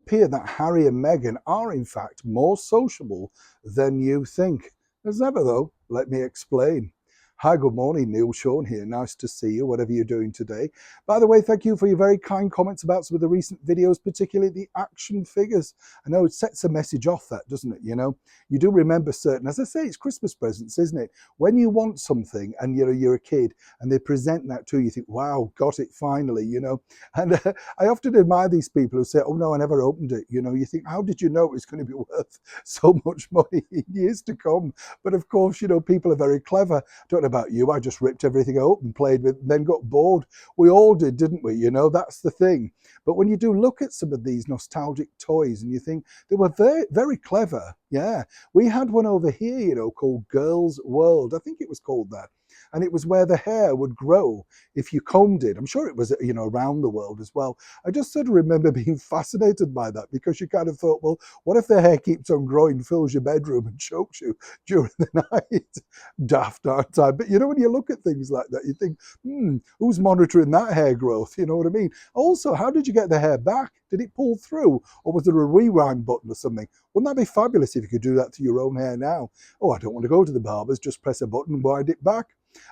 appear that Harry and Meghan are in fact more sociable than you think. As ever though, let me explain. Hi, good morning, Neil Sean here. Nice to see you, whatever you're doing today. By the way, thank you for your very kind comments about some of the recent videos, particularly the action figures. I know it sets a message off that, doesn't it? You know, you do remember certain, as I say, it's Christmas presents, isn't it? When you want something and you're a kid and they present that to you, you think, wow, got it finally, you know. And I often admire these people who say, oh no, I never opened it. You know, you think, how did you know it was going to be worth so much money in years to come? But of course, you know, people are very clever. Don't know about you, I just ripped everything open, played with, and then got bored. We all did, didn't we? You know, that's the thing. But when you do look at some of these nostalgic toys and you think they were very, very clever. Yeah, we had one over here, you know, called Girls World. I think it was called that. And it was where the hair would grow if you combed it. I'm sure it was, you know, around the world as well. I just sort of remember being fascinated by that because you kind of thought, well, what if the hair keeps on growing, fills your bedroom and chokes you during the night? Daft, aren't I? But you know, when you look at things like that, you think, who's monitoring that hair growth? You know what I mean? Also, how did you get the hair back? Did it pull through? Or was there a rewind button or something? Wouldn't that be fabulous if you could do that to your own hair now? Oh, I don't want to go to the barber's, just press a button and wind it back.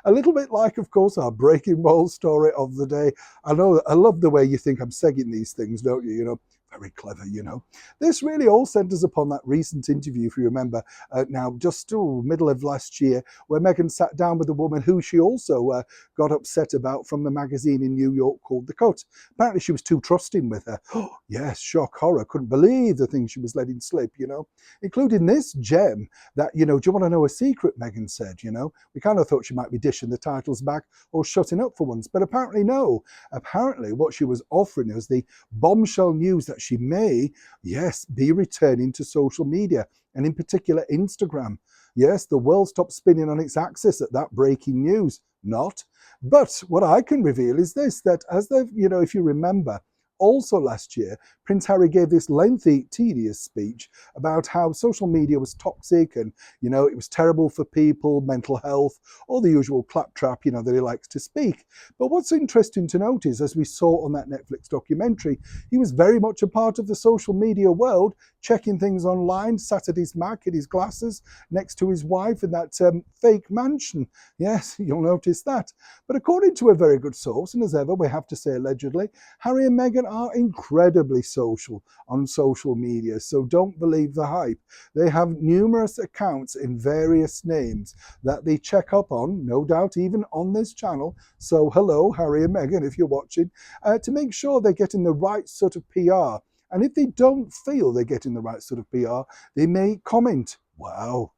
A little bit like, of course, our breaking ball story of the day. I know, I love the way you think I'm segging these things, don't you? You know, very clever, you know. This really all centres upon that recent interview, if you remember, now just middle of last year, where Meghan sat down with a woman who she also got upset about from the magazine in New York called The Cut. Apparently she was too trusting with her. Oh, yes, shock, horror. Couldn't believe the things she was letting slip, you know, including this gem that, you know, do you want to know a secret, Meghan said, you know. We kind of thought she might be dishing the titles back or shutting up for once, but apparently no. Apparently what she was offering was the bombshell news that she may, yes, be returning to social media, and in particular Instagram. Yes, the world stopped spinning on its axis at that breaking news. Not. But what I can reveal is this, that as they've, you know, if you remember, also last year, Prince Harry gave this lengthy, tedious speech about how social media was toxic and, you know, it was terrible for people, mental health, all the usual claptrap, you know, that he likes to speak. But what's interesting to note is, as we saw on that Netflix documentary, he was very much a part of the social media world, checking things online, sat at his Mac in his glasses next to his wife in that fake mansion. Yes, you'll notice that. But according to a very good source, and as ever, we have to say allegedly, Harry and Meghan are incredibly social on social media, so don't believe the hype. They have numerous accounts in various names that they check up on, no doubt even on this channel. So hello, Harry and Meghan, if you're watching, to make sure they're getting the right sort of PR. And if they don't feel they're getting the right sort of PR, they may comment. Wow,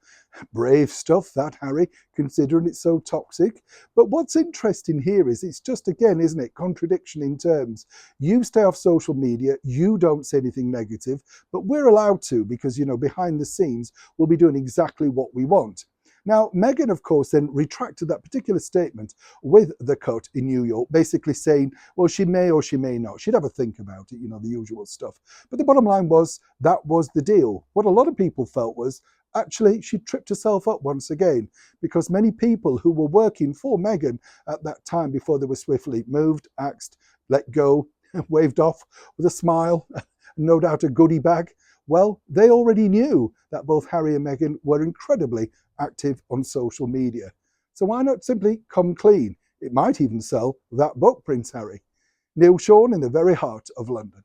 brave stuff that, Harry, considering it's so toxic. But what's interesting here is it's just, again, isn't it, contradiction in terms. You stay off social media, you don't say anything negative, but we're allowed to because, you know, behind the scenes, we'll be doing exactly what we want. Now, Meghan, of course, then retracted that particular statement with The Cut in New York, basically saying, well, she may or she may not. She'd have a think about it, you know, the usual stuff. But the bottom line was that was the deal. What a lot of people felt was, actually, she tripped herself up once again, because many people who were working for Meghan at that time before they were swiftly moved, axed, let go, waved off with a smile, no doubt a goodie bag, well, they already knew that both Harry and Meghan were incredibly active on social media. So why not simply come clean? It might even sell that book, Prince Harry. Neil Sean in the very heart of London.